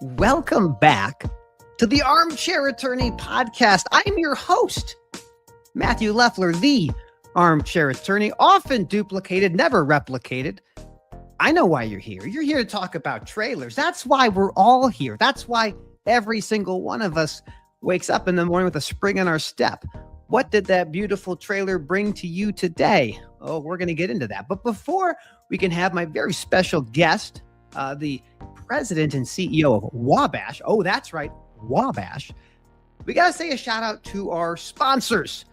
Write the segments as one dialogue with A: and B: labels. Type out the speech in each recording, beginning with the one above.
A: Welcome back to the Armchair Attorney Podcast. I'm your host, Matthew Leffler, the Armchair Attorney, often duplicated, never replicated. I know why you're here. You're here to talk about trailers. That's why we're all here. That's why every single one of us wakes up in the morning with a spring in our step. What did that beautiful trailer bring to you today? Oh, we're going to get into that. But before we can have my very special guest, the president and CEO of Wabash. Oh, that's right, Wabash. We got to say a shout out to our sponsors.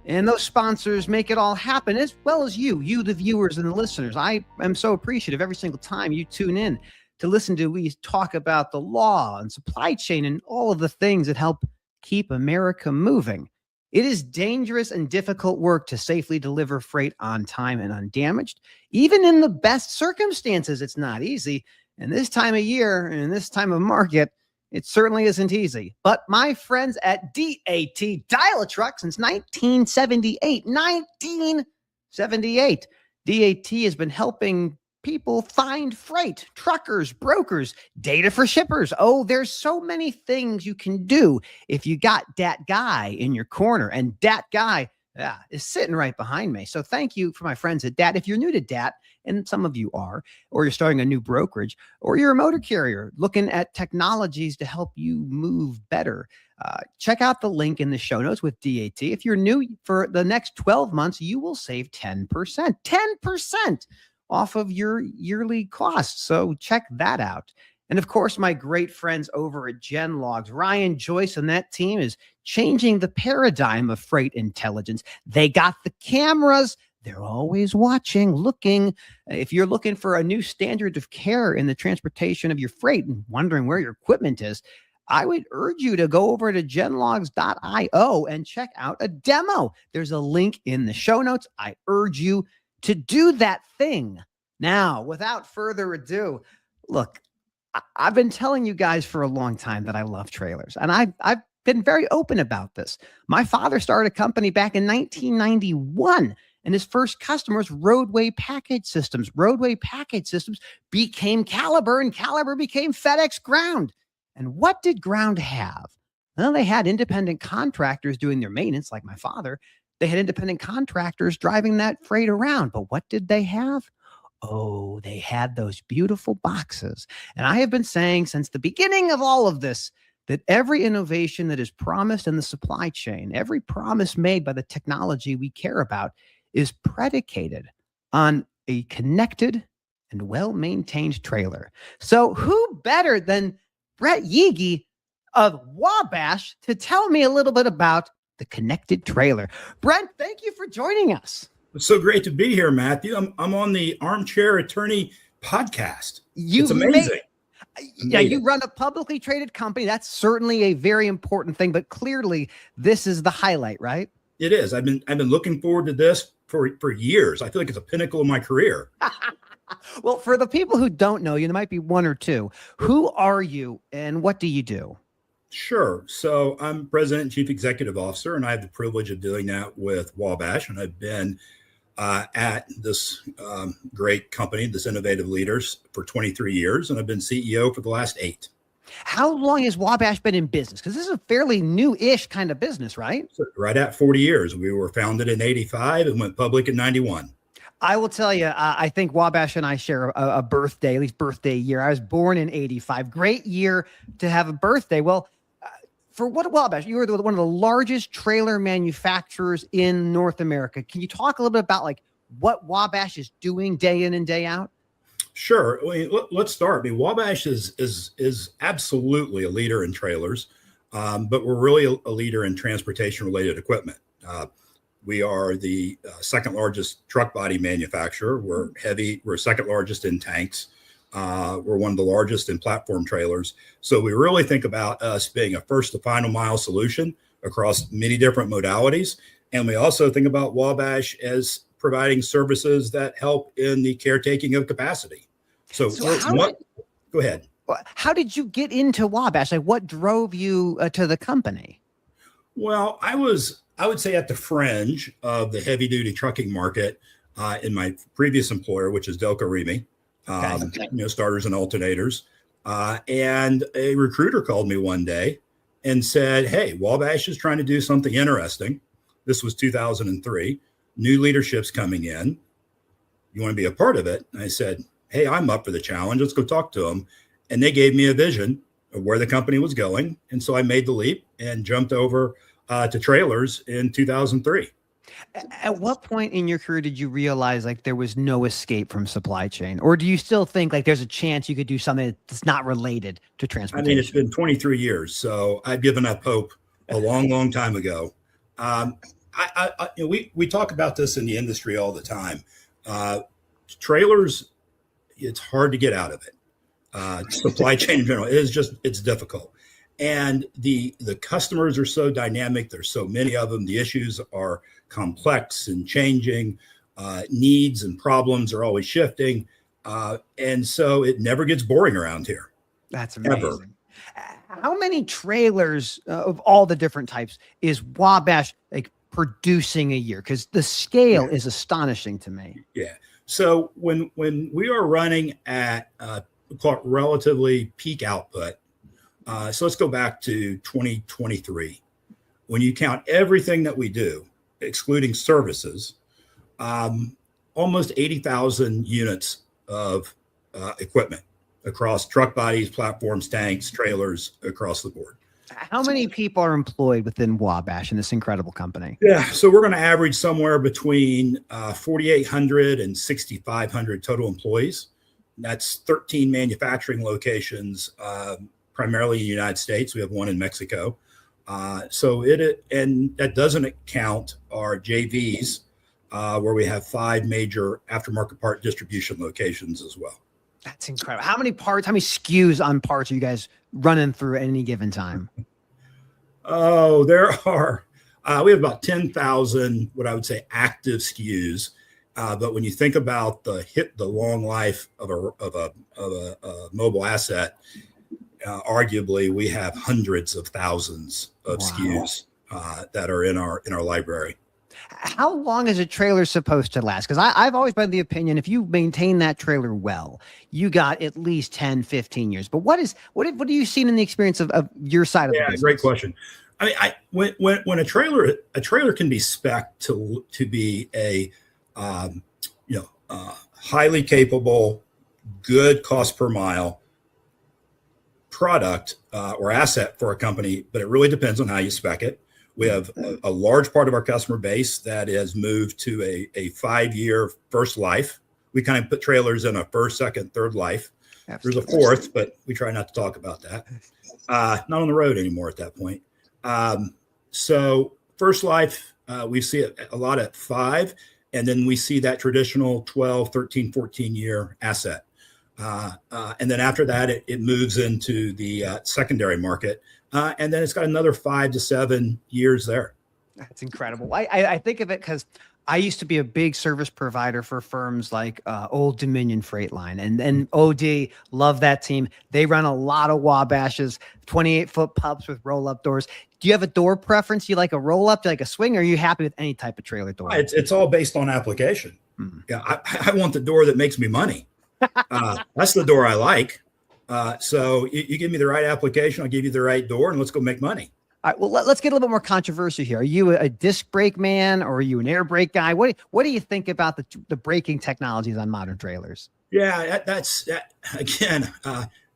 A: And those sponsors make it all happen, as well as you, the viewers and the listeners. I am so appreciative every single time you tune in to listen to we talk about the law and supply chain and all of the things that help keep America moving. It is dangerous and difficult work to safely deliver freight on time and undamaged. Even in the best circumstances, it's not easy. And this time of year and this time of market, it certainly isn't easy. But my friends at DAT, Dial a Truck, since 1978, DAT has been helping people find freight, truckers, brokers, data for shippers. Oh, there's so many things you can do if you got that guy in your corner. And that guy is sitting right behind me. So thank you for my friends at DAT. If you're new to DAT, and some of you are, or you're starting a new brokerage, or you're a motor carrier looking at technologies to help you move better, check out the link in the show notes with DAT. If you're new, for the next 12 months, you will save 10% off of your yearly costs. So check that out. And of course, my great friends over at GenLogs, Ryan Joyce and that team is changing the paradigm of freight intelligence. They got the cameras. They're always watching, looking. If you're looking for a new standard of care in the transportation of your freight and wondering where your equipment is, I would urge you to go over to genlogs.io and check out a demo. There's a link in the show notes. I urge you to do that thing. Now, without further ado, look, I've been telling you guys for a long time that I love trailers, and I've been very open about this. My father started a company back in 1991. And his first customers, Roadway Package Systems. Roadway Package Systems became Caliber, and Caliber became FedEx Ground. And what did Ground have? Well, they had independent contractors doing their maintenance, like my father. They had independent contractors driving that freight around. But what did they have? Oh, they had those beautiful boxes. And I have been saying since the beginning of all of this that every innovation that is promised in the supply chain, every promise made by the technology we care about, is predicated on a connected and well-maintained trailer. So who better than Brett Yeagy of Wabash to tell me a little bit about the connected trailer? Brent, thank you for joining us.
B: It's so great to be here, Matthew. I'm on the Armchair Attorney Podcast. It's amazing.
A: You run a publicly traded company. That's certainly a very important thing, but clearly this is the highlight, right?
B: It is. I've been looking forward to this for years. I feel like it's a pinnacle of my career.
A: Well, for the people who don't know you, there might be one or two. Who are you and what do you do?
B: Sure. So I'm President and Chief Executive Officer, and I have the privilege of doing that with Wabash. And I've been at this great company, this Innovative Leaders, for 23 years, and I've been CEO for the last 8.
A: How long has Wabash been in business? Because this is a fairly new-ish kind of business, right?
B: So right at 40 years. We were founded in 85 and went public in 91.
A: I will tell you, I think Wabash and I share a birthday, at least birthday year. I was born in 85. Great year to have a birthday. Well, for what Wabash, you were one of the largest trailer manufacturers in North America. Can you talk a little bit about like what Wabash is doing day in and day out?
B: Sure. Let's start. Wabash is absolutely a leader in trailers, but we're really a leader in transportation-related equipment. We are the second largest truck body manufacturer. We're second largest in tanks. We're one of the largest in platform trailers. So we really think about us being a first to final mile solution across many different modalities. And we also think about Wabash as providing services that help in the caretaking of capacity. So go ahead.
A: How did you get into Wabash? Like, what drove you to the company?
B: Well, I would say at the fringe of the heavy duty trucking market in my previous employer, which is Delco Remy, starters and alternators. And a recruiter called me one day and said, "Hey, Wabash is trying to do something interesting." This was 2003. New leadership's coming in. You want to be a part of it? And I said, "Hey, I'm up for the challenge. Let's go talk to them." And they gave me a vision of where the company was going. And so I made the leap and jumped over to trailers in 2003.
A: At what point in your career did you realize like there was no escape from supply chain? Or do you still think like there's a chance you could do something that's not related to
B: I
A: transportation?
B: mean, it's been 23 years, so I've given up hope a long, long time ago. We talk about this in the industry all the time. Trailers, it's hard to get out of it. Supply chain in general it's difficult. And the customers are so dynamic. There's so many of them. The issues are complex and changing. Needs and problems are always shifting. And so it never gets boring around here.
A: That's amazing. How many trailers of all the different types is Wabash like producing a year? Because the scale is astonishing to me.
B: Yeah. So when we are running at relatively peak output, so let's go back to 2023. When you count everything that we do, excluding services, almost 80,000 units of equipment across truck bodies, platforms, tanks, trailers across the board.
A: How many people are employed within Wabash in this incredible company?
B: Yeah, so we're going to average somewhere between 4,800 and 6,500 total employees. That's 13 manufacturing locations, primarily in the United States. We have one in Mexico. And that doesn't count our JVs, where we have 5 major aftermarket part distribution locations as well.
A: That's incredible. How many SKUs on parts are you guys running through at any given time?
B: Oh, we have about 10,000, what I would say, active SKUs. But when you think about the long life of a mobile asset, arguably we have hundreds of thousands of SKUs that are in our library.
A: How long is a trailer supposed to last? Because I've always been of the opinion, if you maintain that trailer well, you got at least 10, 15 years. But what have you seen in the experience of your side of the business?
B: Great question. I mean, when a trailer can be spec'd to be a highly capable, good cost per mile product or asset for a company, but it really depends on how you spec it. We have a large part of our customer base that has moved to a 5-year first life. We kind of put trailers in a first, second, third life. Absolutely. There's a fourth, but we try not to talk about that. Not on the road anymore at that point. So first life, we see it a lot at 5, and then we see that traditional 12, 13, 14-year asset. And then after that, it moves into the secondary market. And then it's got another 5 to 7 years there.
A: That's incredible. I think of it because I used to be a big service provider for firms like Old Dominion Freight Line and OD. Love that team. They run a lot of Wabashes, 28-foot pups with roll-up doors. Do you have a door preference? You like a roll-up? Do you like a swing? Or are you happy with any type of trailer door?
B: It's all based on application. Mm-hmm. Yeah, I want the door that makes me money. That's the door I like. So you give me the right application, I'll give you the right door, and let's go make money.
A: All right. Well, let's get a little bit more controversial here. Are you a disc brake man or are you an air brake guy? What do you think about the braking technologies on modern trailers?
B: Yeah, that's again.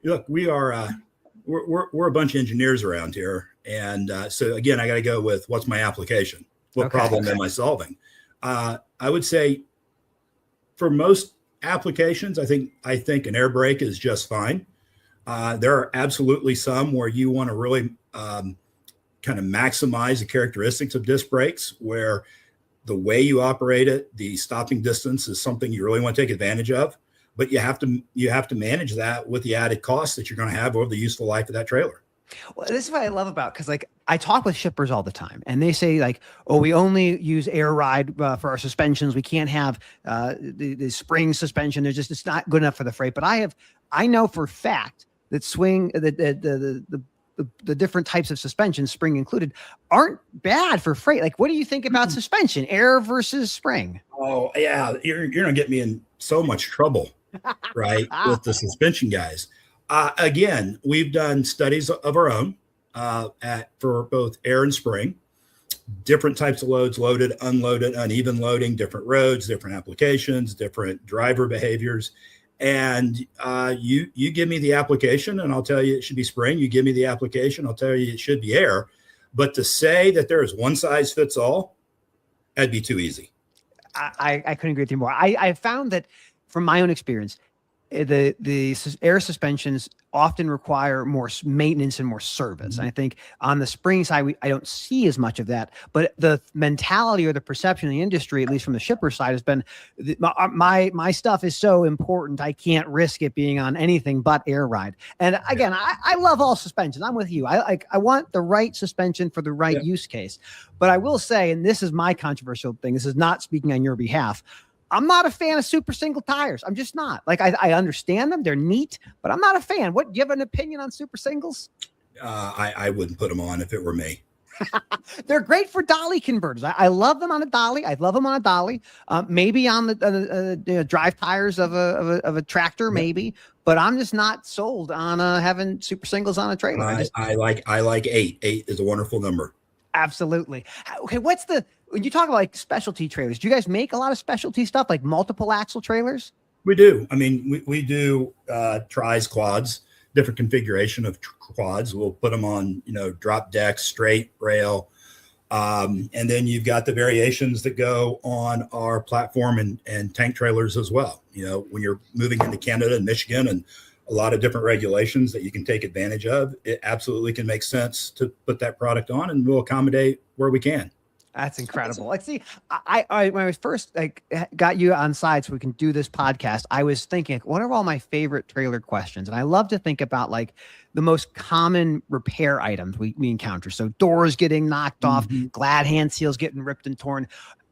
B: Look, we're a bunch of engineers around here, and so again, I got to go with what's my application? What problem am I solving? I would say for most applications, I think an air brake is just fine. There are absolutely some where you want to really kind of maximize the characteristics of disc brakes, where the way you operate it, the stopping distance is something you really want to take advantage of, but you have to manage that with the added costs that you're going to have over the useful life of that trailer.
A: Well, this is what I love about, because like I talk with shippers all the time and they say like, oh, we only use air ride for our suspensions. We can't have the spring suspension. It's not good enough for the freight. But I know for a fact that the different types of suspension, spring included, aren't bad for freight. Like, what do you think about suspension, air versus spring?
B: Oh yeah, you're gonna get me in so much trouble, right, with the suspension guys. Again, we've done studies of our own for both air and spring, different types of loads, loaded, unloaded, uneven loading, different roads, different applications, different driver behaviors. And you give me the application and I'll tell you it should be spring. You give me the application, I'll tell you it should be air. But to say that there is one size fits all, that'd be too easy.
A: I couldn't agree with you more. I found that from my own experience, the air suspensions often require more maintenance and more service. And I think on the spring side, I don't see as much of that, but the mentality or the perception in the industry, at least from the shipper side, has been my stuff is so important. I can't risk it being on anything but air ride. And again, I love all suspensions. I'm with you. I want the right suspension for the right use case. But I will say, and this is my controversial thing, this is not speaking on your behalf, I'm not a fan of super single tires. I'm just not. Like, I understand them. They're neat, but I'm not a fan. What, do you have an opinion on super singles?
B: I wouldn't put them on if it were me.
A: They're great for dolly converters. I love them on a dolly. I love them on a dolly. Maybe on the drive tires of a tractor, maybe. But I'm just not sold on having super singles on a trailer.
B: I like 8. 8 is a wonderful number.
A: Absolutely. Okay, when you talk about like specialty trailers, do you guys make a lot of specialty stuff like multiple axle trailers?
B: We do. I mean, we do tris, quads, different configuration of quads. We'll put them on, drop deck, straight rail. And then you've got the variations that go on our platform and tank trailers as well. When you're moving into Canada and Michigan and a lot of different regulations that you can take advantage of, it absolutely can make sense to put that product on, and we'll accommodate where we can.
A: That's incredible. Like, see, I when I was first got you on side so we can do this podcast, I was thinking, what are all my favorite trailer questions? And I love to think about like the most common repair items we encounter. So doors getting knocked off, glad hand seals getting ripped and torn.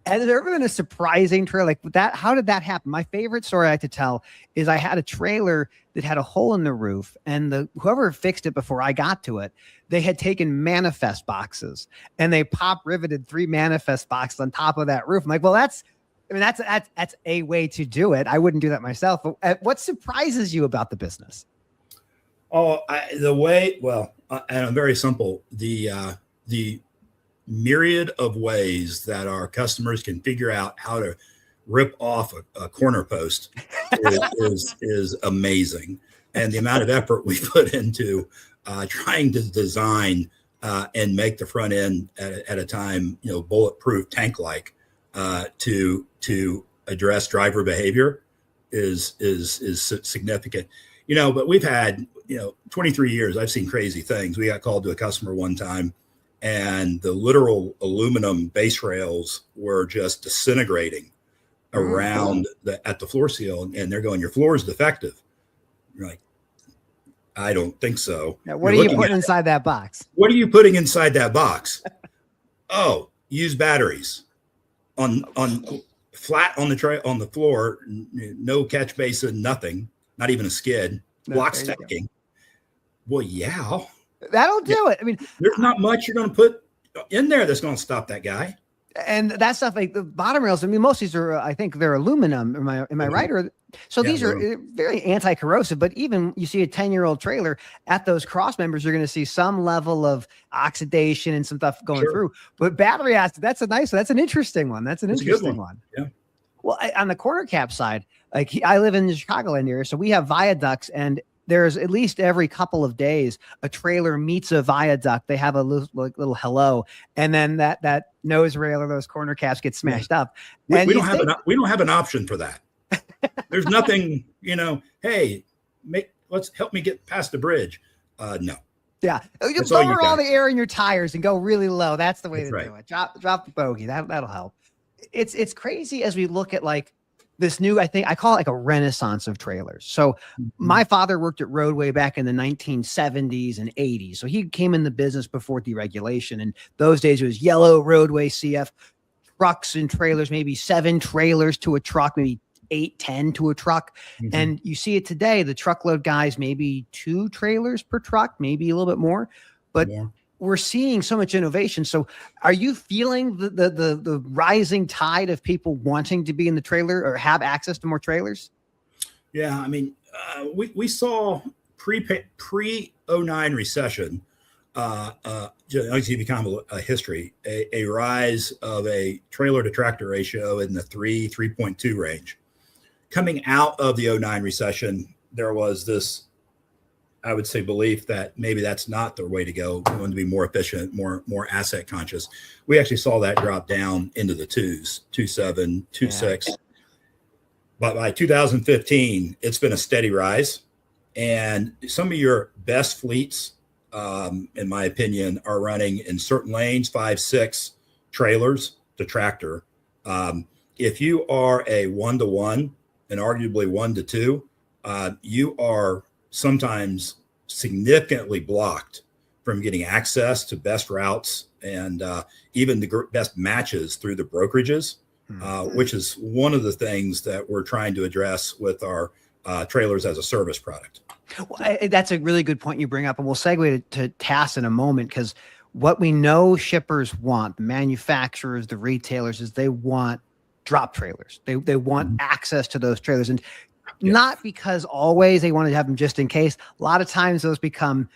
A: Has there ever been a surprising trailer like that? How did that happen? My favorite story I like to tell is I had a trailer that had a hole in the roof, and whoever fixed it before I got to it, they had taken manifest boxes and they pop riveted 3 manifest boxes on top of that roof. I'm like, well, that's a way to do it. I wouldn't do that myself. But what surprises you about the business?
B: Oh, and I'm very simple. The myriad of ways that our customers can figure out how to rip off a corner post is amazing. And the amount of effort we put into trying to design and make the front end at a time, bulletproof tank-like to address driver behavior is significant. But we've had, 23 years, I've seen crazy things. We got called to a customer one time, and the literal aluminum base rails were just disintegrating around at the floor seal, and they're going, your floor is defective. You're like, I don't think so.
A: Now, what are you putting inside that box?
B: What are you putting inside that box? Oh, use batteries on flat on the tray on the floor, no catch basin, nothing, not even a skid, block stacking. Well, yeah.
A: That'll do it. I mean,
B: there's not much you're going to put in there that's going to stop that guy.
A: And that stuff, like the bottom rails, I mean, most of these are, I think they're aluminum. Am I right? So these are very anti-corrosive, but even you see a 10-year-old trailer at those cross members, you're going to see some level of oxidation and some stuff going through. But battery acid, that's a nice one. That's an interesting one. That's an interesting one.
B: Yeah.
A: Well, on the corner cap side, like I live in the Chicagoland area, so we have viaducts, and there's at least every couple of days a trailer meets a viaduct. They have a little hello, and then that nose rail or those corner caps get smashed up.
B: We don't have an option for that. There's nothing, hey, let's help me get past the bridge. No.
A: Yeah. You lower all the air in your tires and go really low. That's the way to do it. Drop the bogey. That'll help. It's crazy as we look at like this new, I think I call it like a renaissance of trailers. So my father worked at Roadway back in the 1970s and 80s. So he came in the business before deregulation. And those days it was yellow Roadway CF trucks and trailers, maybe 7 trailers to a truck, maybe 8, 10 to a truck. And you see it today, the truckload guys, maybe 2 trailers per truck, maybe a little bit more, but we're seeing so much innovation. So are you feeling the rising tide of people wanting to be in the trailer or have access to more trailers?
B: Yeah. I mean, we saw pre 09 recession, I'll give you kind of a history, a rise of a trailer to tractor ratio in the 3.2 range. Coming out of the 09 recession, there was this, I would say, belief that maybe that's not the way to go. We want to be more efficient, more asset conscious. We actually saw that drop down into the 2s, 2.7, 2.6. Yeah. But by 2015, it's been a steady rise. And some of your best fleets, in my opinion, are running in certain lanes, 5-6 trailers to tractor. If you are a 1-to-1 and arguably 1-to-2, you are sometimes significantly blocked from getting access to best routes and even the best matches through the brokerages, which is one of the things that we're trying to address with our trailers as a service product.
A: Well, that's a really good point you bring up, and we'll segue to TAS in a moment, because what we know shippers want, the manufacturers, the retailers, is they want drop trailers. They want access to those trailers, and not because always they want to have them just in case. A lot of times those become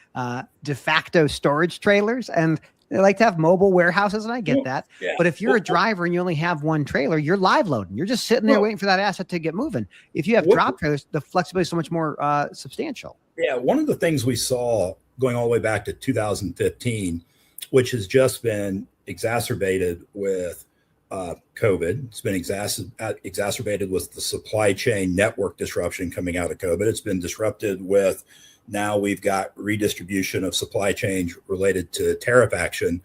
A: de facto storage trailers, and they like to have mobile warehouses, and I get that. Yeah. But if you're a driver and you only have one trailer, you're live loading. You're just sitting there waiting for that asset to get moving. If you have drop trailers, the flexibility is so much more substantial.
B: Yeah, one of the things we saw going all the way back to 2015, which has just been exacerbated with COVID. It's been exacerbated with the supply chain network disruption coming out of COVID. It's been disrupted with, now we've got redistribution of supply chain related to tariff action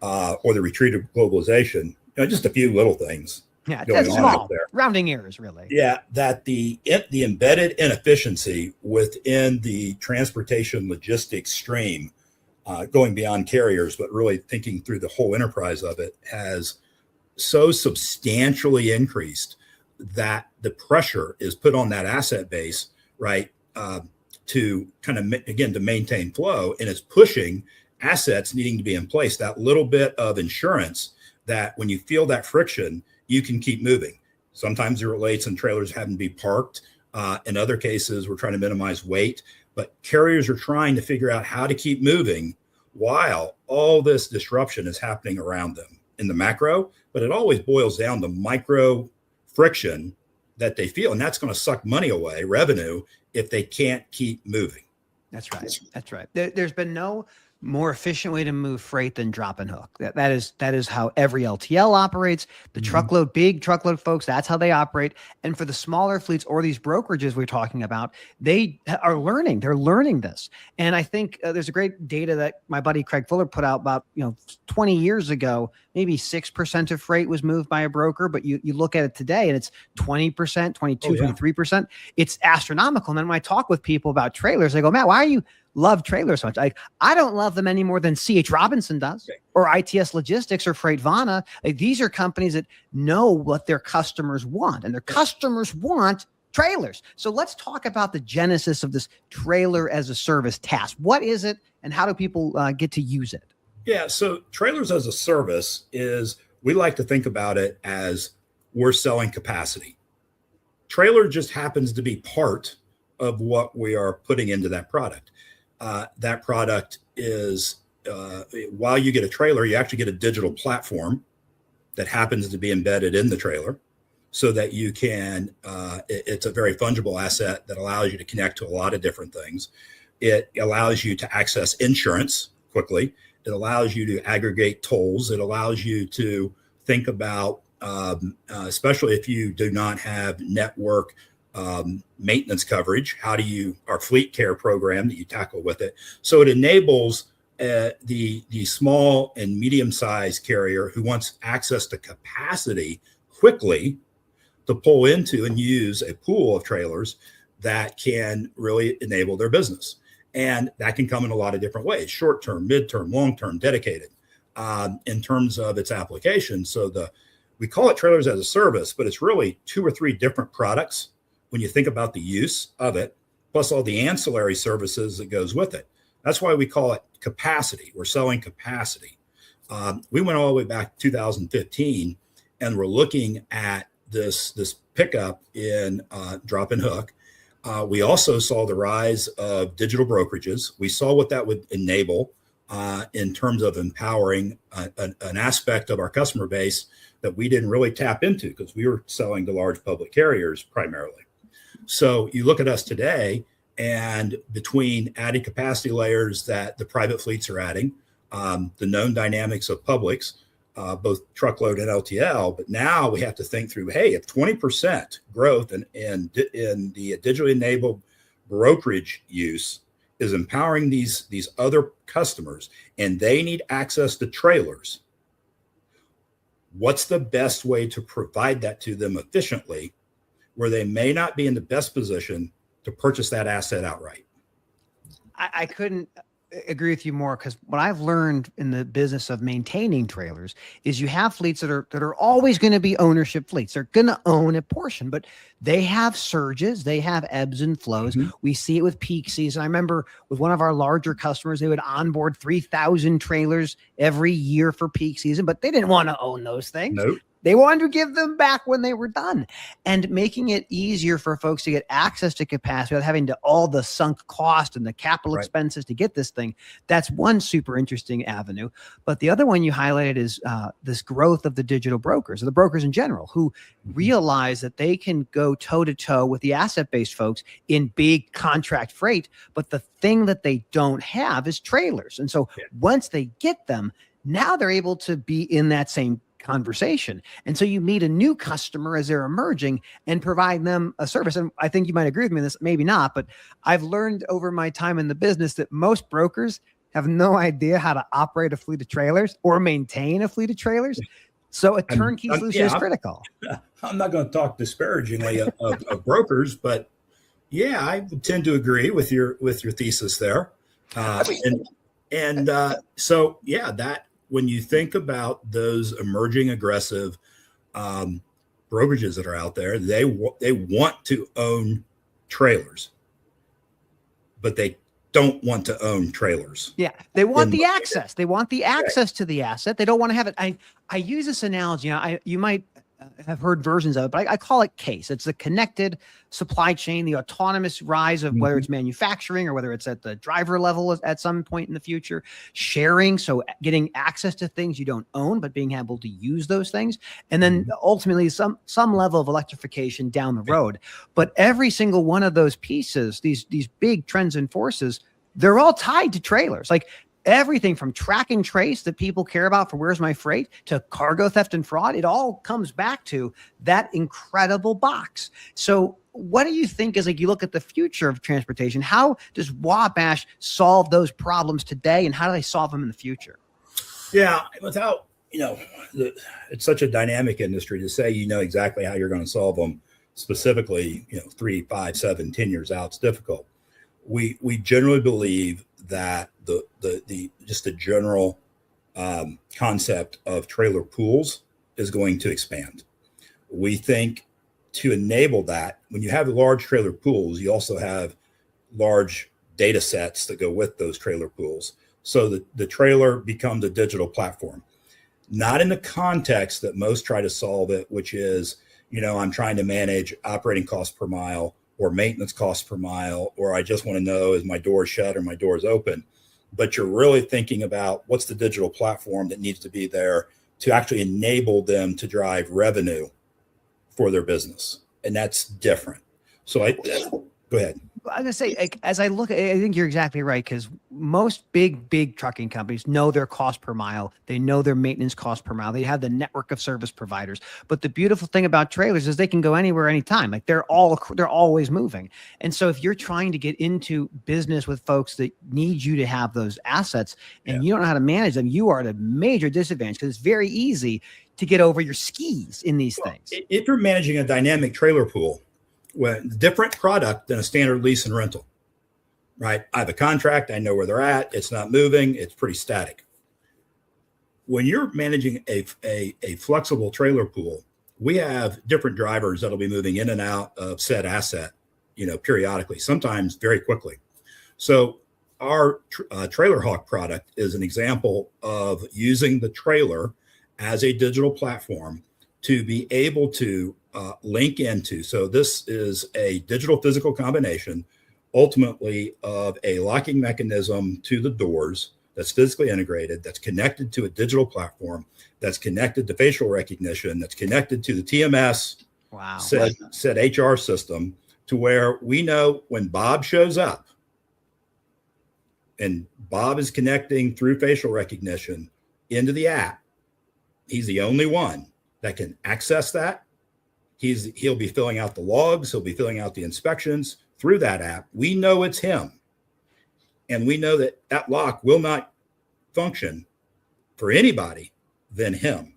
B: or the retreat of globalization. Just a few little things.
A: Yeah, that's small. There. Rounding errors, really.
B: Yeah, that the embedded inefficiency within the transportation logistics stream, going beyond carriers, but really thinking through the whole enterprise of it, has so substantially increased that the pressure is put on that asset base, right, to kind of, again, to maintain flow, and it's pushing assets needing to be in place. That little bit of insurance that when you feel that friction, you can keep moving. Sometimes it relates and trailers having to be parked. In other cases, we're trying to minimize weight, but carriers are trying to figure out how to keep moving while all this disruption is happening around them in the macro, but it always boils down to micro friction that they feel. And that's going to suck money away, revenue, if they can't keep moving.
A: That's right. That's right. There's been no more efficient way to move freight than drop and hook. That is how every LTL operates. The big truckload folks, that's how they operate. And for the smaller fleets or these brokerages we're talking about, they are learning. They're learning this. And I think there's a great data that my buddy Craig Fuller put out about 20 years ago. Maybe 6% of freight was moved by a broker, but you look at it today and it's 20%, 22, 23%. It's astronomical. And then when I talk with people about trailers, they go, Matt, why are you love trailers so much? I don't love them any more than C.H. Robinson does, or ITS Logistics or Freightvana. These are companies that know what their customers want, and their customers want trailers. So let's talk about the genesis of this trailer as a service TAS. What is it, and how do people get to use it?
B: Yeah, so trailers as a service is, we like to think about it as we're selling capacity. Trailer just happens to be part of what we are putting into that product. That product is, while you get a trailer, you actually get a digital platform that happens to be embedded in the trailer, so that you can, it's a very fungible asset that allows you to connect to a lot of different things. It allows you to access insurance quickly. It allows you to aggregate tolls. It allows you to think about, especially if you do not have network maintenance coverage, how do you, our fleet care program that you tackle with it. So it enables the small and medium-sized carrier who wants access to capacity quickly to pull into and use a pool of trailers that can really enable their business. And that can come in a lot of different ways: short-term, mid-term, long-term, dedicated, in terms of its application. So we call it trailers as a service, but it's really 2 or 3 different products when you think about the use of it, plus all the ancillary services that goes with it. That's why we call it capacity. We're selling capacity. We went all the way back to 2015, and we're looking at this pickup in drop and hook. We also saw the rise of digital brokerages. We saw what that would enable in terms of empowering an aspect of our customer base that we didn't really tap into because we were selling to large public carriers primarily. So you look at us today, and between added capacity layers that the private fleets are adding, the known dynamics of publics, both truckload and LTL, but now we have to think through, hey, if 20% growth in the digitally enabled brokerage use is empowering these other customers and they need access to trailers, what's the best way to provide that to them efficiently where they may not be in the best position to purchase that asset outright?
A: I couldn't agree with you more, because what I've learned in the business of maintaining trailers is you have fleets that are always going to be ownership fleets. They're going to own a portion, but they have surges, they have ebbs and flows.
B: Mm-hmm.
A: We see it with peak season. I remember with one of our larger customers, they would onboard 3,000 trailers every year for peak season, but they didn't want to own those things.
B: Nope.
A: They wanted to give them back when they were done, and making it easier for folks to get access to capacity without having to all the sunk cost and the capital expenses to get this thing. That's one super interesting avenue. But the other one you highlighted is this growth of the digital brokers, or the brokers in general, who realize that they can go toe to toe with the asset-based folks in big contract freight. But the thing that they don't have is trailers. And so once they get them, now they're able to be in that same conversation. And so you meet a new customer as they're emerging and provide them a service. And I think you might agree with me on this, maybe not, but I've learned over my time in the business that most brokers have no idea how to operate a fleet of trailers or maintain a fleet of trailers. So a turnkey solution is critical.
B: I'm not going to talk disparagingly of brokers, but yeah, I tend to agree with your thesis there. So yeah, that, when you think about those emerging aggressive brokerages that are out there, they want to own trailers, but they don't want to own trailers.
A: Yeah, they want the access. They want the access to the asset. They don't want to have it. I use this analogy. You might have heard versions of it, but I call it CASE. It's the connected supply chain, the autonomous rise of whether it's manufacturing or whether it's at the driver level at some point in the future, sharing. So getting access to things you don't own, but being able to use those things. And then ultimately some level of electrification down the road. But every single one of those pieces, these big trends and forces, they're all tied to trailers. Like everything from track and trace that people care about for where's my freight to cargo theft and fraud, it all comes back to that incredible box. So what do you think is, like, you look at the future of transportation, how does Wabash solve those problems today, and how do they solve them in the future?
B: Yeah, without, it's such a dynamic industry to say, exactly how you're going to solve them specifically, 3, 5, 7, 10 years out, it's difficult. We generally believe that the general concept of trailer pools is going to expand. We think to enable that, when you have large trailer pools, you also have large data sets that go with those trailer pools. So the trailer becomes a digital platform, not in the context that most try to solve it, which is, I'm trying to manage operating costs per mile or maintenance costs per mile, or I just want to know, is my door shut or my door is open? But you're really thinking about what's the digital platform that needs to be there to actually enable them to drive revenue for their business. And that's different. So go ahead.
A: I'm going to say, as I look, I think you're exactly right, because most big trucking companies know their cost per mile. They know their maintenance cost per mile. They have the network of service providers. But the beautiful thing about trailers is they can go anywhere, anytime. Like they're always moving. And so if you're trying to get into business with folks that need you to have those assets and you don't know how to manage them, you are at a major disadvantage, because it's very easy to get over your skis in these things.
B: If you're managing a dynamic trailer pool, different product than a standard lease and rental, right? I have a contract. I know where they're at. It's not moving. It's pretty static. When you're managing a flexible trailer pool, we have different drivers that'll be moving in and out of said asset, periodically, sometimes very quickly. So our Trailer Hawk product is an example of using the trailer as a digital platform to be able to link into. So this is a digital physical combination, ultimately, of a locking mechanism to the doors that's physically integrated, that's connected to a digital platform, that's connected to facial recognition, that's connected to the TMS said HR system, to where we know when Bob shows up, and Bob is connecting through facial recognition into the app. He's the only one that can access that. He'll be filling out the logs. He'll be filling out the inspections through that app. We know it's him. And we know that that lock will not function for anybody than him.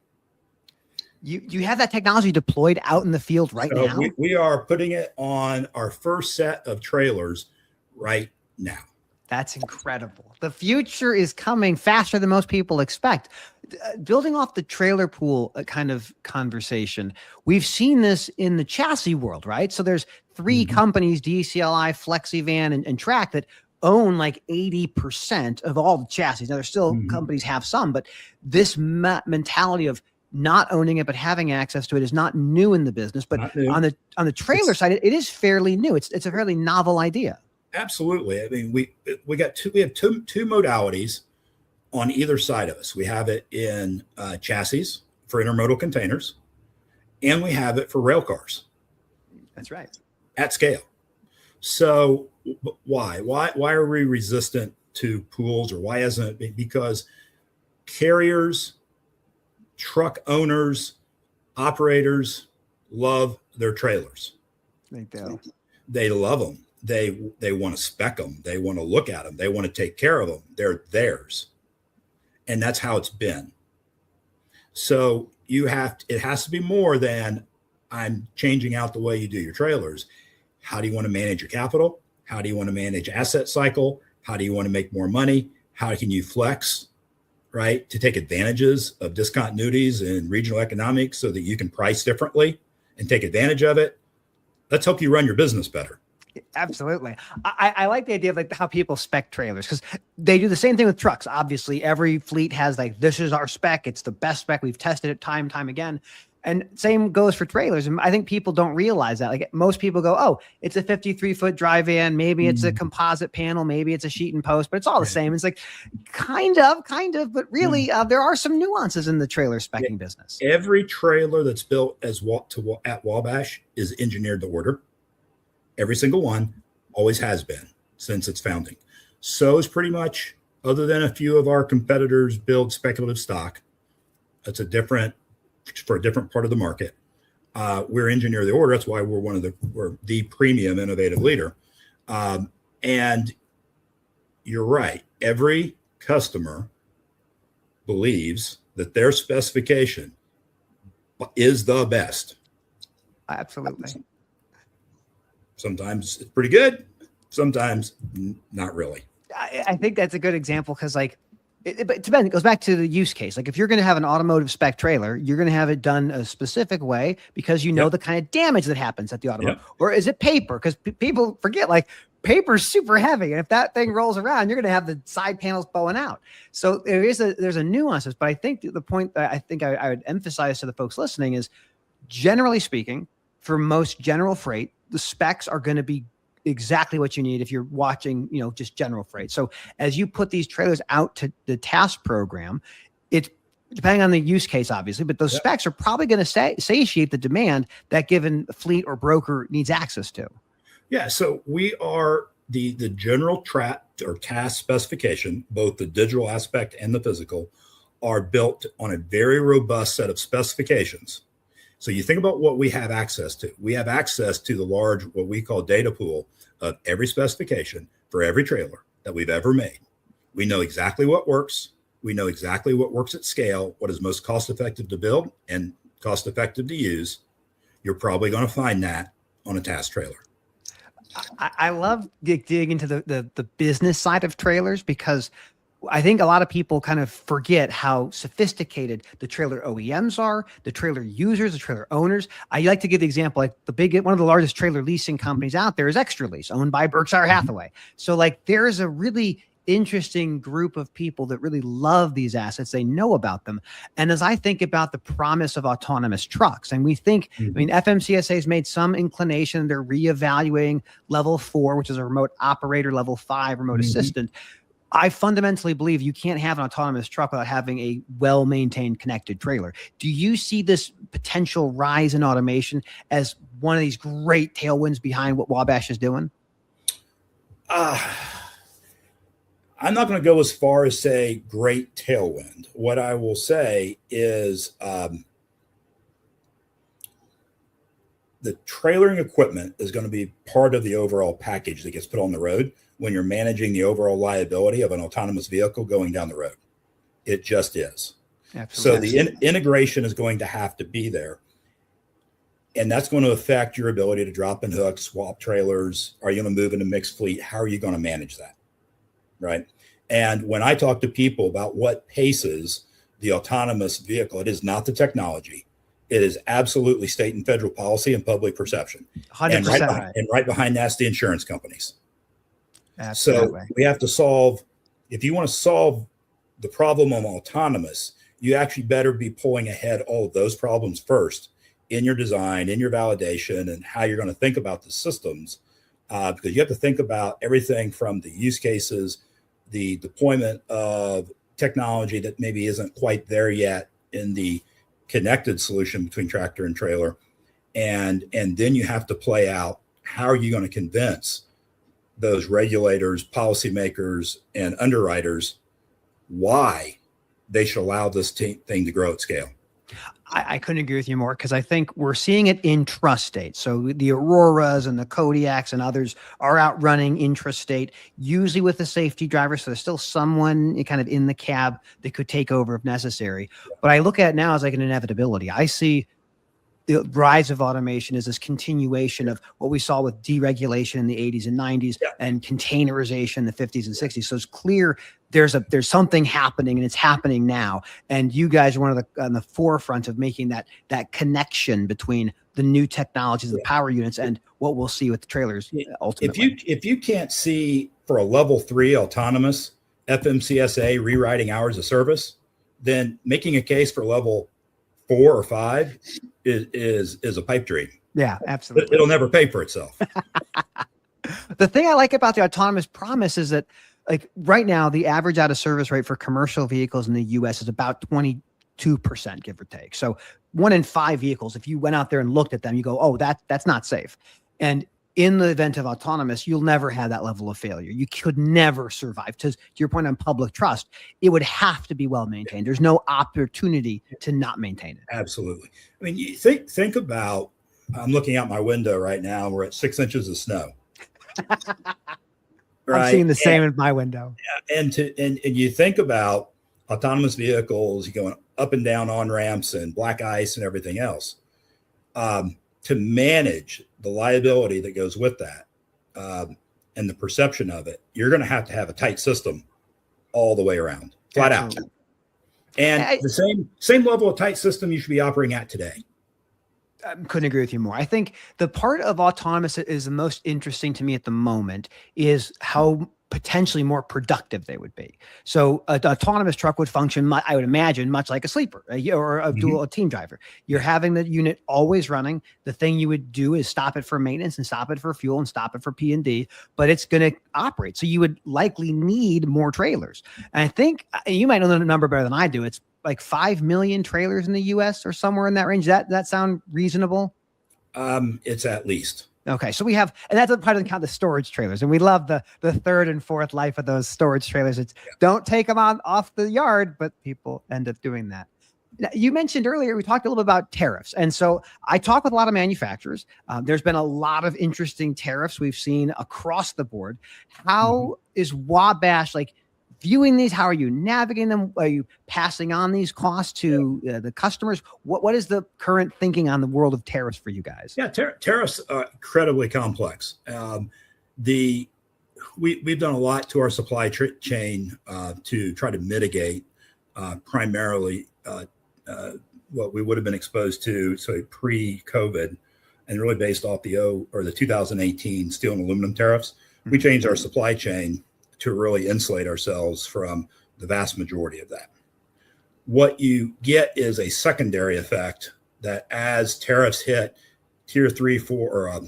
A: You have that technology deployed out in the field right now?
B: We are putting it on our first set of trailers right now.
A: That's incredible. The future is coming faster than most people expect. Building off the trailer pool kind of conversation, we've seen this in the chassis world, right? So there's three companies, DCLI, FlexiVan, and Track, that own like 80% of all the chassis. Now, there's still companies have some, but this mentality of not owning it but having access to it is not new in the business. But on the trailer side, it is fairly new. It's a fairly novel idea.
B: Absolutely. I mean, we have two modalities on either side of us. We have it in chassis for intermodal containers, and we have it for rail cars.
A: That's right.
B: At scale. So why are we resistant to pools, or why isn't it? Because carriers, truck owners, operators love their trailers.
A: They do.
B: They love them. They want to spec them. They want to look at them. They want to take care of them. They're theirs. And that's how it's been. So it has to be more than I'm changing out the way you do your trailers. How do you want to manage your capital? How do you want to manage asset cycle? How do you want to make more money? How can you flex, right, to take advantages of discontinuities in regional economics so that you can price differently and take advantage of it? Let's help you run your business better.
A: Absolutely. I like the idea of like how people spec trailers, because they do the same thing with trucks. Obviously, every fleet has like, this is our spec. It's the best spec. We've tested it time and time again. And same goes for trailers. And I think people don't realize that. Like, most people go, oh, it's a 53-foot dry van. Maybe it's a composite panel. Maybe it's a sheet and post, but it's all the same. It's like kind of, but really there are some nuances in the trailer specking business.
B: Every trailer that's built at Wabash is engineered to order. Every single one, always has been since its founding. So is pretty much, other than a few of our competitors build speculative stock. That's for a different part of the market. We're engineer the order. That's why we're the premium innovative leader. And you're right. Every customer believes that their specification is the best.
A: Absolutely.
B: Sometimes it's pretty good. Sometimes not really.
A: I think that's a good example, because like, it goes back to the use case. Like, if you're going to have an automotive spec trailer, you're going to have it done a specific way because you know the kind of damage that happens at the automotive. Or is it paper? Because people forget, like, paper's super heavy, and if that thing rolls around, you're going to have the side panels bowing out. So there's a nuances. But I think the point that I would emphasize to the folks listening is, generally speaking, for most general freight, the specs are going to be exactly what you need if you're watching, just general freight. So as you put these trailers out to the task program, it's depending on the use case, obviously, but those specs are probably going to satiate the demand that given fleet or broker needs access to.
B: Yeah. So we are the general task specification, both the digital aspect and the physical, are built on a very robust set of specifications. So you think about what we have access to. We have access to the large, what we call data pool of every specification for every trailer that we've ever made. We know exactly what works. We know exactly what works at scale, what is most cost effective to build and cost effective to use. You're probably going to find that on a task trailer.
A: I love digging into the business side of trailers, because I think a lot of people kind of forget how sophisticated the trailer OEMs are, the trailer users, the trailer owners. I like to give the example, like one of the largest trailer leasing companies out there is Extra Lease, owned by Berkshire Hathaway. So like, there is a really interesting group of people that really love these assets. They know about them. And as I think about the promise of autonomous trucks, and we think, I mean, FMCSA has made some inclination. They're reevaluating level 4, which is a remote operator, level 5, remote assistant. I fundamentally believe you can't have an autonomous truck without having a well-maintained connected trailer. Do you see this potential rise in automation as one of these great tailwinds behind what Wabash is doing?
B: I'm not going to go as far as say great tailwind. What I will say is the trailering equipment is going to be part of the overall package that gets put on the road when you're managing the overall liability of an autonomous vehicle going down the road. It just is. Absolutely. So the integration is going to have to be there. And that's going to affect your ability to drop and hook, swap trailers. Are you going to move into mixed fleet? How are you going to manage that? Right. And when I talk to people about what paces the autonomous vehicle, it is not the technology. It is absolutely state and federal policy and public perception.
A: 100%.
B: And right behind that's the insurance companies.
A: Absolutely.
B: So we have to solve, if you want to solve the problem of autonomous, you actually better be pulling ahead all of those problems first in your design, in your validation, and how you're going to think about the systems. Because you have to think about everything from the use cases, the deployment of technology that maybe isn't quite there yet in the connected solution between tractor and trailer. And then you have to play out, how are you going to convince those regulators, policymakers, and underwriters why they should allow this thing to grow at scale?
A: I couldn't agree with you more, because I think we're seeing it intrastate. So the Auroras and the Kodiaks and others are out running intrastate, usually with a safety driver. So there's still someone kind of in the cab that could take over if necessary. But I look at it now as like an inevitability. I see the rise of automation is this continuation of what we saw with deregulation in the 80s and 90s and containerization in the 50s and 60s. So it's clear there's something happening, and it's happening now. And you guys are one of on the forefront of making that connection between the new technologies, the power units, and what we'll see with the trailers ultimately.
B: If you can't see for a level 3 autonomous FMCSA rewriting hours of service, then making a case for level 4 or 5 is a pipe dream.
A: Yeah, absolutely.
B: It'll never pay for itself.
A: The thing I like about the autonomous promise is that, like, right now, the average out of service rate for commercial vehicles in the US is about 22%, give or take. So 1 in 5 vehicles, if you went out there and looked at them, you go, oh, that's not safe. And in the event of autonomous, you'll never have that level of failure. You could never survive. To your point on public trust, it would have to be well maintained. There's no opportunity to not maintain it.
B: Absolutely. I mean, you think about, I'm looking out my window right now. We're at 6 inches of snow.
A: Right? I'm seeing the same in my window.
B: And you think about autonomous vehicles going up and down on ramps and black ice and everything else. To manage the liability that goes with that and the perception of it, you're going to have a tight system all the way around, flat out. And the same level of tight system you should be operating at today.
A: I couldn't agree with you more. I think the part of autonomous that is the most interesting to me at the moment is how potentially more productive they would be. So an autonomous truck would function, I would imagine, much like a sleeper or a team driver. You're having the unit always running. The thing you would do is stop it for maintenance and stop it for fuel and stop it for P&D, but it's going to operate. So you would likely need more trailers. And I think you might know the number better than I do. It's like 5 million trailers in the US or somewhere in that range. That sound reasonable?
B: It's at least.
A: Okay, so we have, and that's part of the storage trailers, and we love the 3rd and 4th life of those storage trailers. It's don't take them off the yard, but people end up doing that. Now, you mentioned earlier, we talked a little bit about tariffs, and so I talk with a lot of manufacturers. There's been a lot of interesting tariffs we've seen across the board. How is Wabash viewing these? How are you navigating them? Are you passing on these costs to the customers? What is the current thinking on the world of tariffs for you guys?
B: Yeah, tariffs are incredibly complex. We've done a lot to our supply chain to try to mitigate primarily what we would have been exposed to, so pre-COVID, and really based off the 2018 steel and aluminum tariffs. We changed our supply chain to really insulate ourselves from the vast majority of that. What you get is a secondary effect that as tariffs hit tier 3, 4, or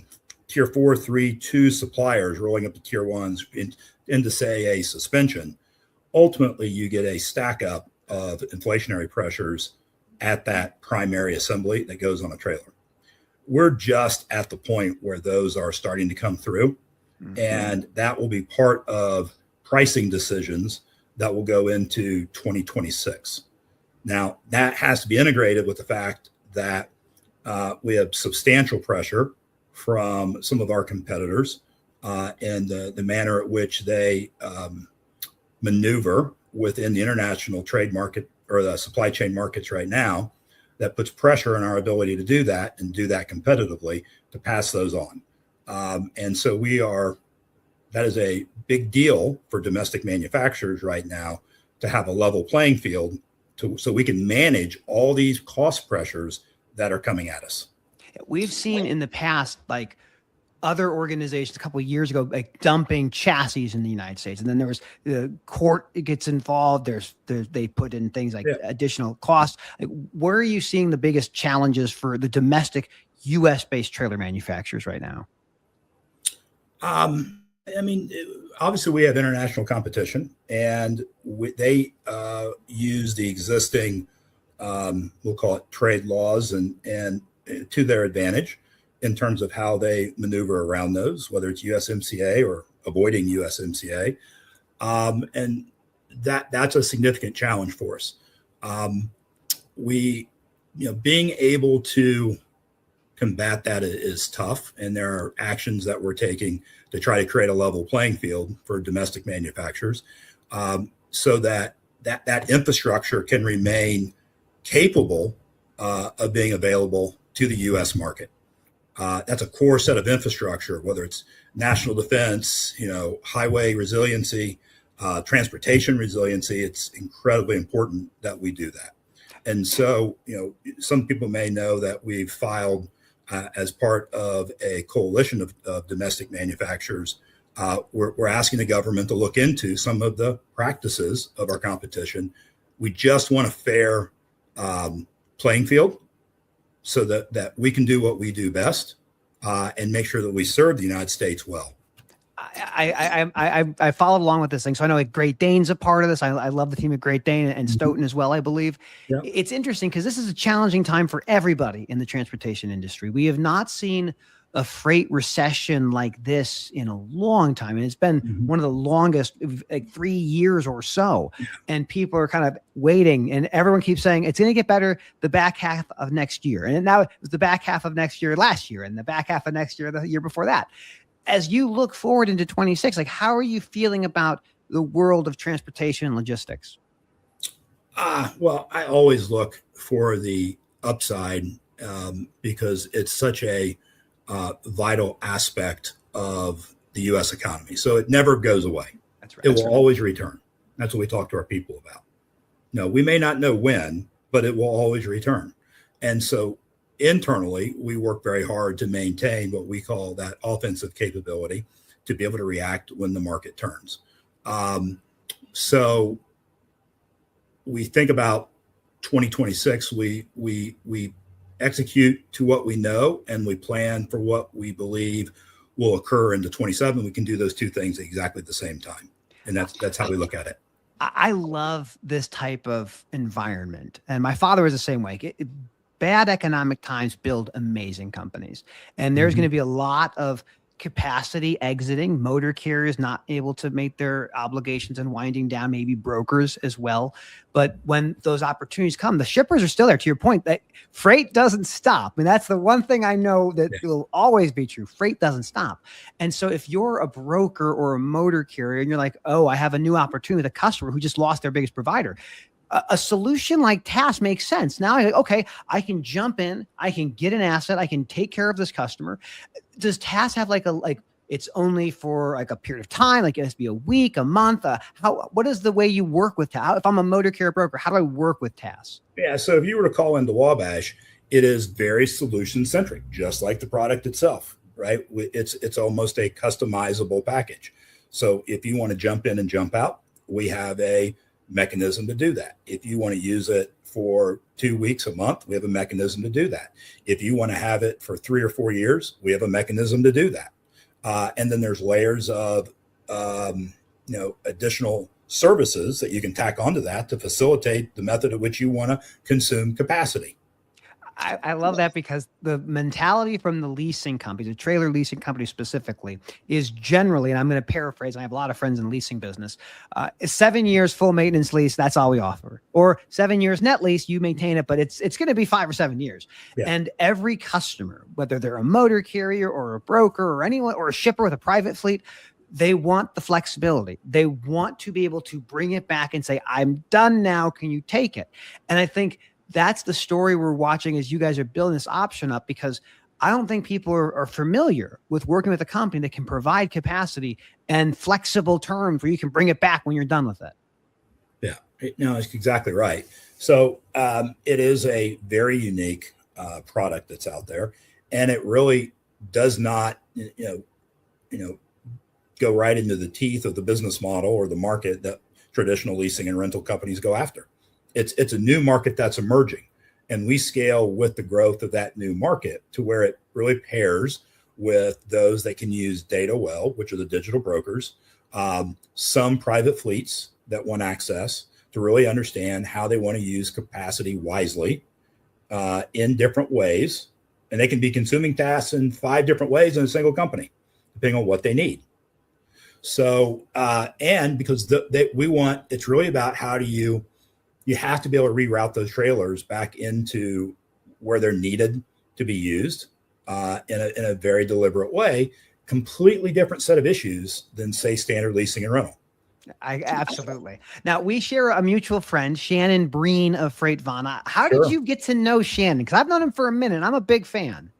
B: tier 4, 3, 2 suppliers rolling up to tier 1s into say a suspension, ultimately you get a stack up of inflationary pressures at that primary assembly that goes on a trailer. We're just at the point where those are starting to come through, and that will be part of pricing decisions that will go into 2026. Now, that has to be integrated with the fact that we have substantial pressure from some of our competitors and the manner at which they maneuver within the international trade market or the supply chain markets right now, that puts pressure on our ability to do that and do that competitively to pass those on. And so that is a big deal for domestic manufacturers right now to have a level playing field so we can manage all these cost pressures that are coming at us.
A: We've seen in the past, like other organizations a couple of years ago, like dumping chassis in the United States. And then there was the court gets involved. They put in things like additional costs. Like, where are you seeing the biggest challenges for the domestic US based trailer manufacturers right now?
B: I mean, obviously we have international competition, and they use the existing, we'll call it trade laws and to their advantage in terms of how they maneuver around those, whether it's USMCA or avoiding USMCA. And that's a significant challenge for us. Being able to combat that is tough, and there are actions that we're taking to try to create a level playing field for domestic manufacturers, so that infrastructure can remain capable of being available to the U.S. market. That's a core set of infrastructure, whether it's national defense, highway resiliency, transportation resiliency. It's incredibly important that we do that. And so, some people may know that we've filed as part of a coalition of domestic manufacturers. We're asking the government to look into some of the practices of our competition. We just want a fair playing field so that we can do what we do best and make sure that we serve the United States well.
A: I followed along with this thing. So I know like Great Dane's a part of this. I love the team at Great Dane and Stoughton as well, I believe. Yeah. It's interesting because this is a challenging time for everybody in the transportation industry. We have not seen a freight recession like this in a long time. And it's been one of the longest, like 3 years or so. Yeah. And people are kind of waiting, and everyone keeps saying it's going to get better the back half of next year. And now it was the back half of next year last year, and the back half of next year, the year before that. As you look forward into 26, like how are you feeling about the world of transportation and logistics?
B: Well, I always look for the upside because it's such a vital aspect of the U.S. economy. So it never goes away.
A: That's right.
B: It will always return. That's what we talk to our people about. No, we may not know when, but it will always return. And so internally, we work very hard to maintain what we call that offensive capability to be able to react when the market turns. So we think about 2026, we execute to what we know, and we plan for what we believe will occur into 27. We can do those two things at exactly the same time. And that's how we look at it.
A: I love this type of environment. And my father was the same way. Bad economic times build amazing companies. And there's going to be a lot of capacity exiting, motor carriers not able to make their obligations and winding down, maybe brokers as well. But when those opportunities come, the shippers are still there. To your point, that freight doesn't stop. I mean, that's the one thing I know that will always be true. Freight doesn't stop. And so if you're a broker or a motor carrier and you're like, oh, I have a new opportunity with a customer who just lost their biggest provider, a solution like TAS makes sense. Now I'm like, okay, I can jump in, I can get an asset, I can take care of this customer. Does TAS have like it's only for like a period of time, like it has to be a week, a month? What is the way you work with TAS? If I'm a motor carrier broker, how do I work with TAS?
B: Yeah, so if you were to call into Wabash, it is very solution centric, just like the product itself, right? It's almost a customizable package. So if you want to jump in and jump out, we have a mechanism to do that. If you want to use it for 2 weeks, a month, we have a mechanism to do that. If you want to have it for 3 or 4 years, we have a mechanism to do that. And then there's layers of additional services that you can tack onto that to facilitate the method at which you want to consume capacity.
A: I love that, because the mentality from the leasing companies, the trailer leasing companies specifically, is generally, and I'm going to paraphrase, I have a lot of friends in the leasing business, 7 years full maintenance lease, that's all we offer. Or 7 years net lease, you maintain it, but it's going to be 5 or 7 years. Yeah. And every customer, whether they're a motor carrier or a broker or anyone or a shipper with a private fleet, they want the flexibility. They want to be able to bring it back and say, I'm done now. Can you take it? And I think that's the story we're watching as you guys are building this option up, because I don't think people are familiar with working with a company that can provide capacity and flexible terms where you can bring it back when you're done with it.
B: Yeah, no, that's exactly right. So it is a very unique product that's out there, and it really does not, go right into the teeth of the business model or the market that traditional leasing and rental companies go after. It's a new market that's emerging, and we scale with the growth of that new market to where it really pairs with those that can use data well, which are the digital brokers, some private fleets that want access to really understand how they want to use capacity wisely in different ways. And they can be consuming tasks in 5 different ways in a single company, depending on what they need. So, and because we want, it's really about how do you have to be able to reroute those trailers back into where they're needed to be used in a very deliberate way. Completely different set of issues than, say, standard leasing and rental.
A: Absolutely. Now, we share a mutual friend, Shannon Breen of FreightVana. How did you get to know Shannon? Because I've known him for a minute. I'm a big fan.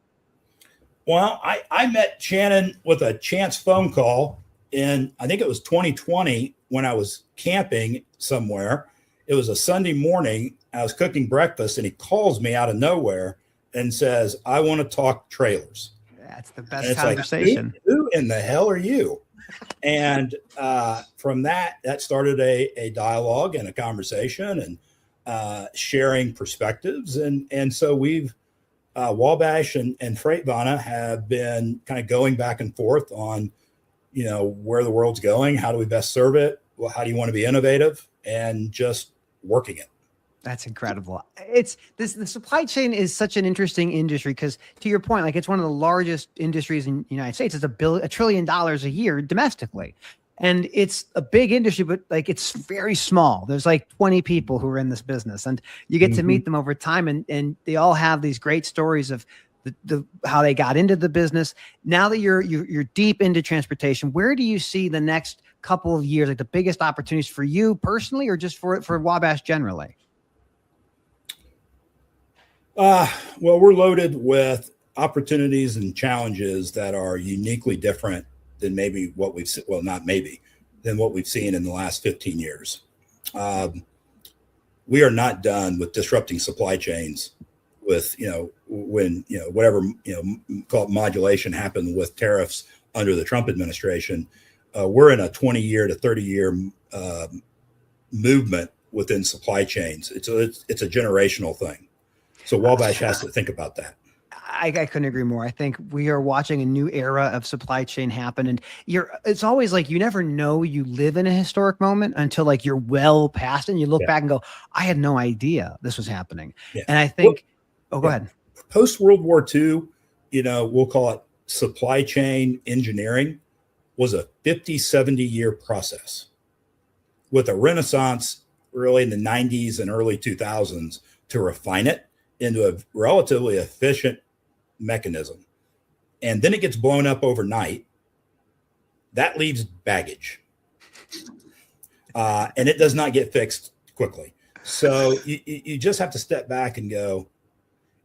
B: Well, I met Shannon with a chance phone call in, I think it was 2020, when I was camping somewhere. It was a Sunday morning. I was cooking breakfast, and he calls me out of nowhere and says, I want to talk trailers.
A: That's the best conversation.
B: Like, who in the hell are you? And from that started a dialogue and a conversation and sharing perspectives. And so we've, Wabash and FreightVana have been kind of going back and forth on, where the world's going. How do we best serve it? Well, how do you want to be innovative? And just working it.
A: That's incredible. The supply chain is such an interesting industry, because to your point, like, it's one of the largest industries in the United States. It's $1 trillion a year domestically. And it's a big industry, but like, it's very small. There's like 20 people who are in this business, and you get to meet them over time, and they all have these great stories of how they got into the business. Now that you're deep into transportation, where do you see the next couple of years, like the biggest opportunities for you personally, or just for Wabash generally?
B: Well, we're loaded with opportunities and challenges that are uniquely different than maybe what we've seen. Well, not maybe, than what we've seen in the last 15 years. We are not done with disrupting supply chains with, when, whatever, call it modulation happened with tariffs under the Trump administration. We're in a 20-year to 30-year movement within supply chains. It's a generational thing. So Wabash has to think about that.
A: I couldn't agree more. I think we are watching a new era of supply chain happen, and it's always like, you never know you live in a historic moment until like you're well past it, and you look back and go, I had no idea this was happening. Yeah. And I think, go ahead.
B: Post World War II, we'll call it supply chain engineering, was a 50, 70-year process with a renaissance really in the 90s and early 2000s to refine it into a relatively efficient mechanism. And then it gets blown up overnight. That leaves baggage. And it does not get fixed quickly. So you just have to step back and go,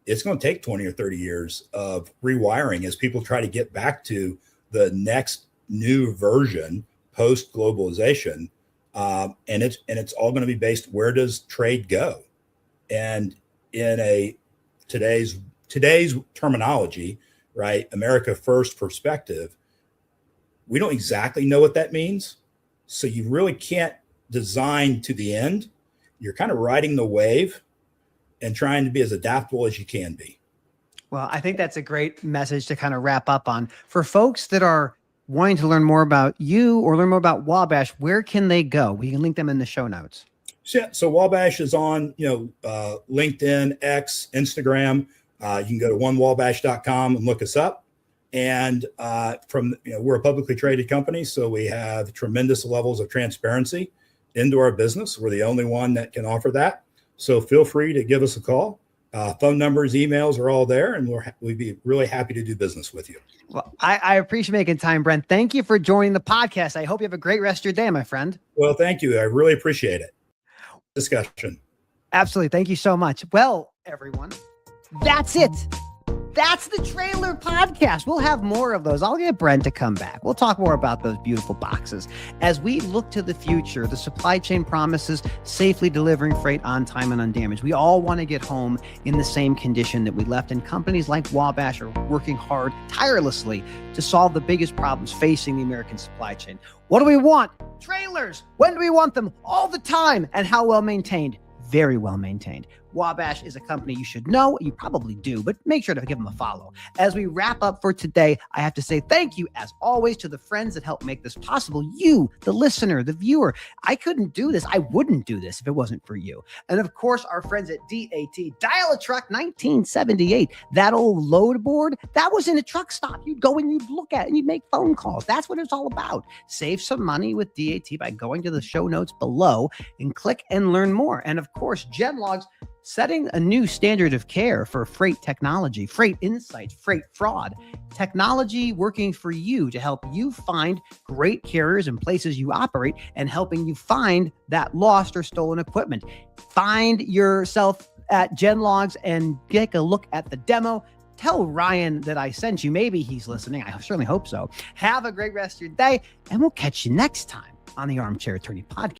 B: it's going to take 20 or 30 years of rewiring as people try to get back to the next new version post globalization. And it's all going to be based, where does trade go? And in today's terminology, right, America first perspective, We don't exactly know what that means. So you really can't design to the end. You're kind of riding the wave and trying to be as adaptable as you can be.
A: Well, I think that's a great message to kind of wrap up on. For folks that are wanting to learn more about you or learn more about Wabash, where can they go? We can link them in the show notes.
B: So Wabash is on, LinkedIn, X, Instagram. You can go to onewabash.com and look us up. And we're a publicly traded company, so we have tremendous levels of transparency into our business. We're the only one that can offer that. So feel free to give us a call. Phone numbers, emails are all there, and we'd be really happy to do business with you.
A: Well, I appreciate making time, Brent. Thank you for joining the podcast. I hope you have a great rest of your day, my friend.
B: Well, thank you. I really appreciate it. Discussion.
A: Absolutely. Thank you so much. Well, everyone, that's it. That's the Trailer Podcast. We'll have more of those. I'll get Brent to come back. We'll talk more about those beautiful boxes. As we look to the future, the supply chain promises safely delivering freight on time and undamaged. We all want to get home in the same condition that we left, and companies like Wabash are working hard, tirelessly, to solve the biggest problems facing the American supply chain. What do we want? Trailers. When do we want them? All the time. And how well maintained? Very well maintained. Wabash is a company you should know. You probably do, but make sure to give them a follow. As we wrap up for today, I have to say thank you, as always, to the friends that help make this possible. You, the listener, the viewer. I couldn't do this. I wouldn't do this if it wasn't for you. And of course, our friends at DAT, Dial a Truck 1978. That old load board, that was in a truck stop. You'd go and you'd look at it and you'd make phone calls. That's what it's all about. Save some money with DAT by going to the show notes below and click and learn more. And of course, Genlogs, setting a new standard of care for freight technology, freight insights, freight fraud, technology working for you to help you find great carriers and places you operate, and helping you find that lost or stolen equipment. Find yourself at Genlogs and take a look at the demo. Tell Ryan that I sent you. Maybe he's listening. I certainly hope so. Have a great rest of your day, and we'll catch you next time on the Armchair Attorney Podcast.